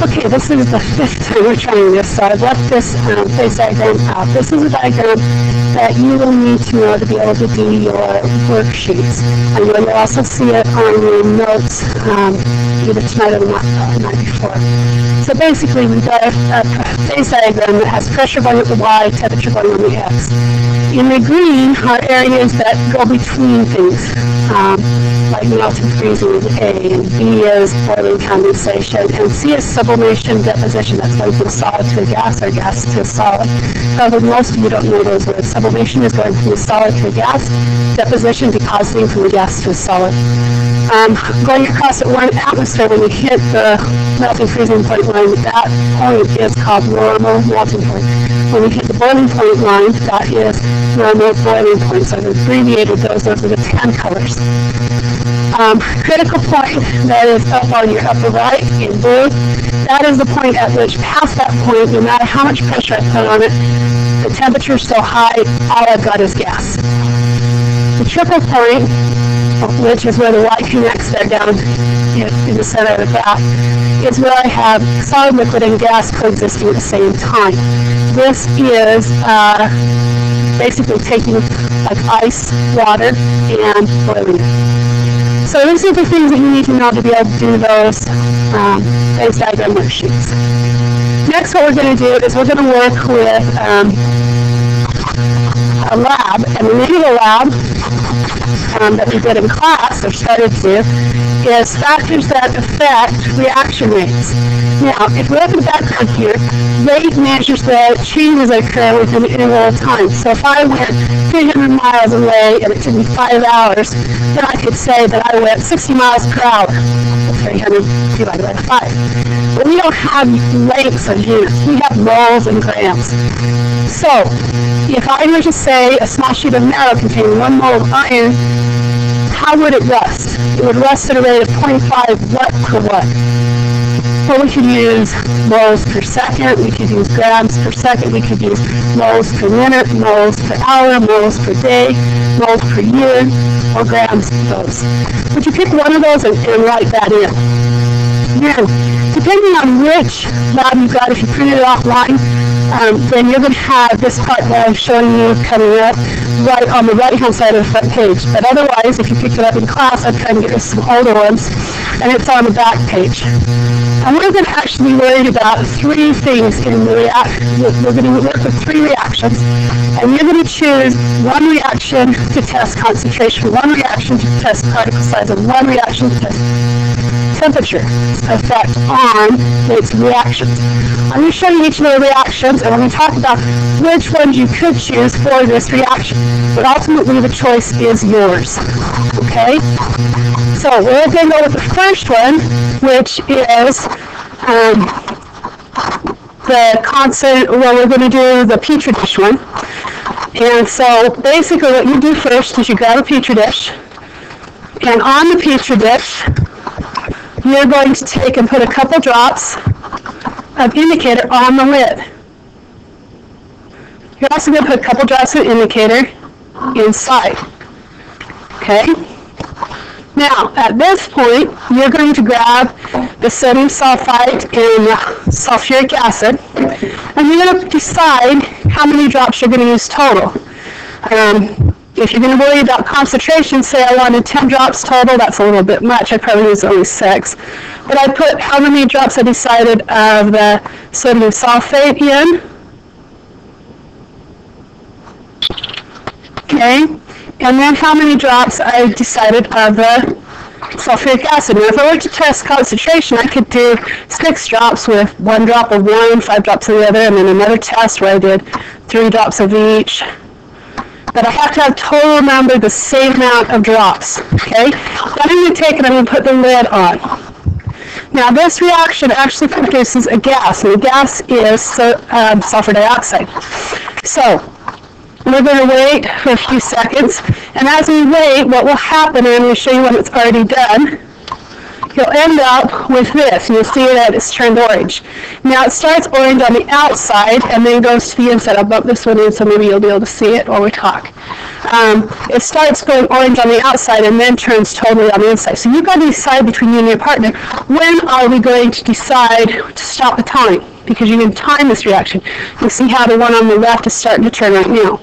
Okay, this is the fifth time we're trying this, so I've left this phase diagram out. This is a diagram that you will need to know to be able to do your worksheets. And you'll also see it on your notes either tonight or the night before. So basically, we've got a phase diagram that has pressure going at the Y, temperature going on the X. In the green are areas that go between things, like melting, freezing is A, and B is boiling, condensation, and C is sublimation, deposition. That's going from a solid to a gas or gas to a solid. However, most of you don't know those words. Sublimation is going from a solid to a gas, deposition, depositing from a gas to a solid. Going across at 1 atmosphere, when you hit the melting freezing point line, that point is called normal melting point. When you hit the boiling point line, that is normal boiling point. So I've abbreviated those are the 10 colors. Critical point, that is up on your upper right in blue, that is the point at which, past that point, no matter how much pressure I put on it, the temperature is so high, all I've got is gas. The triple point, which is where the Y connects there down in the center of the graph, is where I have solid, liquid, and gas coexisting at the same time. This is basically taking like ice, water, and boiling it. So these are the things that you need to know to be able to do those phase diagram worksheets. Next, what we're going to do is we're going to work with a lab, and the name of the lab that we did in class, or started to, is factors that affect reaction rates. Now, if we look at the background here, rate measures the changes that occur within an interval of time. So if I went 300 miles away and it took me 5 hours, then I could say that I went 60 miles per hour. 300 divided by 5. But we don't have lengths of units. We have moles and grams. So, if I were to say a small sheet of metal containing 1 mole of iron, how would it rust? It would rust at a rate of 0.5 watt per watt. Well, we could use moles per second, we could use grams per second, we could use moles per minute, moles per hour, moles per day, moles per year, or grams per those. Would you pick one of those and write that in? Now, depending on which lab you've got, if you printed it offline, then you're going to have this part that I'm showing you coming up right on the right-hand side of the front page. But otherwise, if you picked it up in class, I'd try and get rid of some older ones, and it's on the back page. And we're going to actually be worried about 3 things in the reaction. We're going to work with 3 reactions, and you're going to choose 1 reaction to test concentration, 1 reaction to test particle size, and 1 reaction to test temperature effect on its reactions. I'm going to show you each of the reactions, and we're going to talk about which ones you could choose for this reaction. But ultimately, the choice is yours. Okay? So we're going to go with the first one, which is the constant. Well, we're going to do the Petri dish one. And so basically, what you do first is you grab a Petri dish, and on the Petri dish, you're going to take and put a couple drops of indicator on the lid. You're also going to put a couple drops of indicator inside. Okay? Now, at this point, you're going to grab the sodium sulfite and sulfuric acid, and you're going to decide how many drops you're going to use total. If you're going to worry about concentration, say I wanted 10 drops total, that's a little bit much. I probably use only 6. But I put how many drops I decided of the sodium sulfate in. Okay. And then how many drops I decided of the sulfuric acid. Now, if I were to test concentration, I could do 6 drops with 1 drop of one, 5 drops of the other, and then another test where I did 3 drops of each. But I have to have total number the same amount of drops. Okay? Then I'm going to take it and I'm going to put the lid on. Now, this reaction actually produces a gas, and the gas is sulfur dioxide. So, we're going to wait for a few seconds, and as we wait, what will happen, and I'm going to show you when it's already done, you'll end up with this, and you'll see that it's turned orange. Now, it starts orange on the outside, and then goes to the inside. I'll bump this one in so maybe you'll be able to see it while we talk. it starts going orange on the outside and then turns totally on the inside. So you've got to decide between you and your partner, when are we going to decide to stop the time? Because you can time this reaction. You see how the one on the left is starting to turn right now.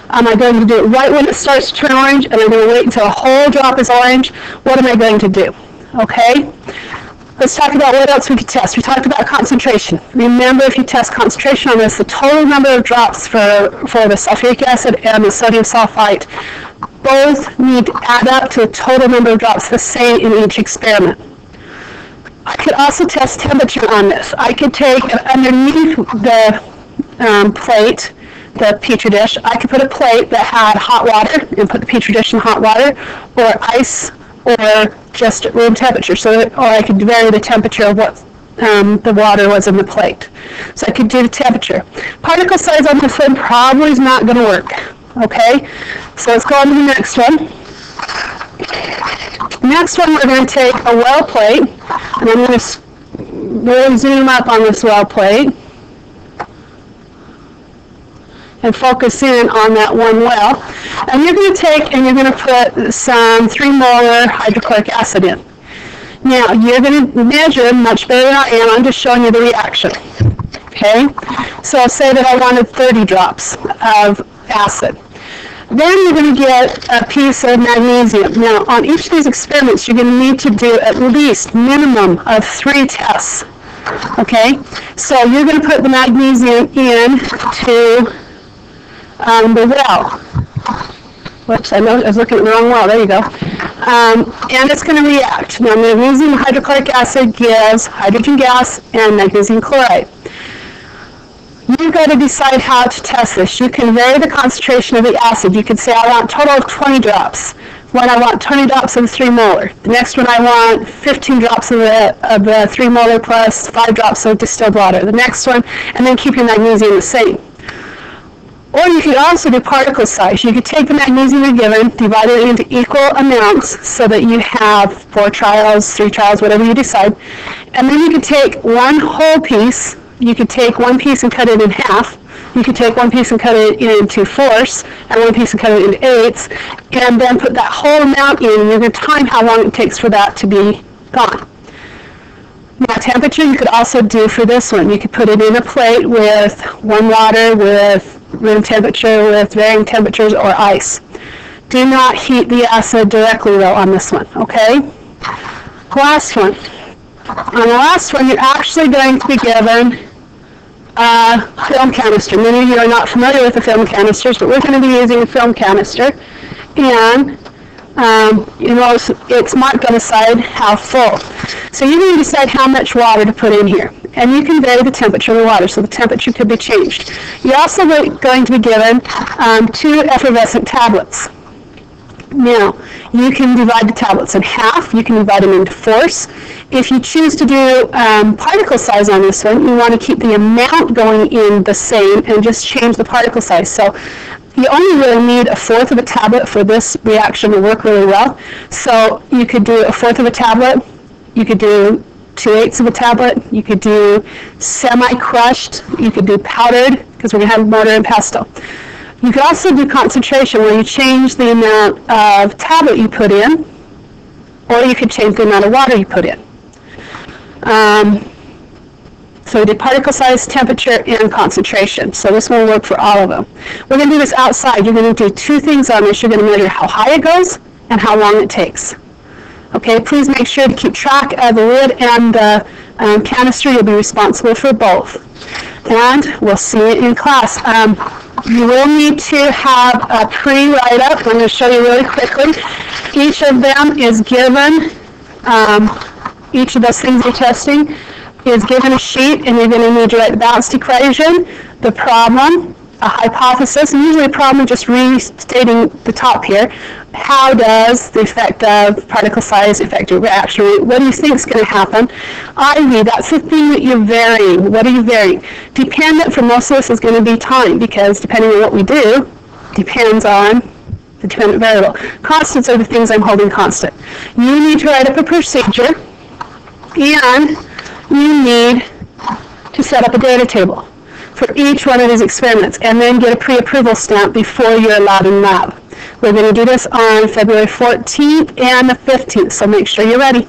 Am I going to do it right when it starts to turn orange, and I'm going to wait until a whole drop is orange? What am I going to do? Okay? Let's talk about what else we could test. We talked about concentration. Remember, if you test concentration on this, the total number of drops for the sulfuric acid and the sodium sulfite both need to add up to the total number of drops the same in each experiment. I could also test temperature on this. I could take underneath the plate, the petri dish, I could put a plate that had hot water and put the petri dish in hot water, or ice, or just at room temperature. Or I could vary the temperature of what the water was in the plate. So I could do the temperature. Particle size on this one probably is not going to work. Okay, so let's go on to the next one. Next one, we're going to take a well plate, and I'm going to really zoom up on this well plate and focus in on that one well. And you're going to take and you're going to put some 3 molar hydrochloric acid in. Now, you're going to measure much better than I am. I'm just showing you the reaction. Okay? So I'll say that I wanted 30 drops of acid. Then you're going to get a piece of magnesium. Now, on each of these experiments, you're going to need to do at least minimum of 3 tests. Okay? So you're going to put the magnesium into the well. Whoops, I was looking at the wrong well. There you go. And it's going to react. Now, magnesium hydrochloric acid gives hydrogen gas and magnesium chloride. You've got to decide how to test this. You can vary the concentration of the acid. You can say, I want a total of 20 drops. One, I want 20 drops of the 3 molar. The next one, I want 15 drops of the 3 molar plus 5 drops of distilled water. The next one, and then keep your magnesium the same. Or you could also do particle size. You could take the magnesium you're given, divide it into equal amounts so that you have 4 trials, 3 trials, whatever you decide. And then you could take one whole piece. You could take one piece and cut it in half. You could take one piece and cut it into 4ths, and one piece and cut it into 8ths, and then put that whole amount in, and you're going to time how long it takes for that to be gone. Now, temperature you could also do for this one. You could put it in a plate with warm water, with room temperature, with varying temperatures, or ice. Do not heat the acid directly, though, on this one, okay? Last one. On the last one, you're actually going to be given a film canister. Many of you are not familiar with the film canisters, but we're going to be using a film canister. And it's marked on the side how full. So you're going to decide how much water to put in here. And you can vary the temperature of the water, so the temperature could be changed. You're also going to be given 2 effervescent tablets. Now, you can divide the tablets in half. You can divide them into 4ths. If you choose to do particle size on this one, you want to keep the amount going in the same and just change the particle size. So you only really need a 1/4 of a tablet for this reaction to work really well. So you could do a 1/4 of a tablet. You could do 2/8 of a tablet. You could do semi-crushed. You could do powdered, because we're going to have mortar and pestle. You could also do concentration, where you change the amount of tablet you put in, or you could change the amount of water you put in. So we did particle size, temperature, and concentration. So this one will work for all of them. We're going to do this outside. You're going to do 2 things on this. You're going to measure how high it goes and how long it takes. Okay, please make sure to keep track of the lid and the canister. You'll be responsible for both. And we'll see you in class. You will need to have a pre-write-up. I'm going to show you really quickly. Each of them is given, each of those things you're testing is given a sheet, and you're going to need to write the balanced equation, the problem, a hypothesis, and usually a problem just restating the top here. How does the effect of particle size affect your reaction rate? What do you think is going to happen? IV, that's the thing that you're varying. What are you varying? Dependent for most of this is going to be time, because depending on what we do, depends on the dependent variable. Constants are the things I'm holding constant. You need to write up a procedure, and you need to set up a data table for each one of these experiments, and then get a pre-approval stamp before you're allowed in lab. We're going to do this on February 14th and the 15th, so make sure you're ready.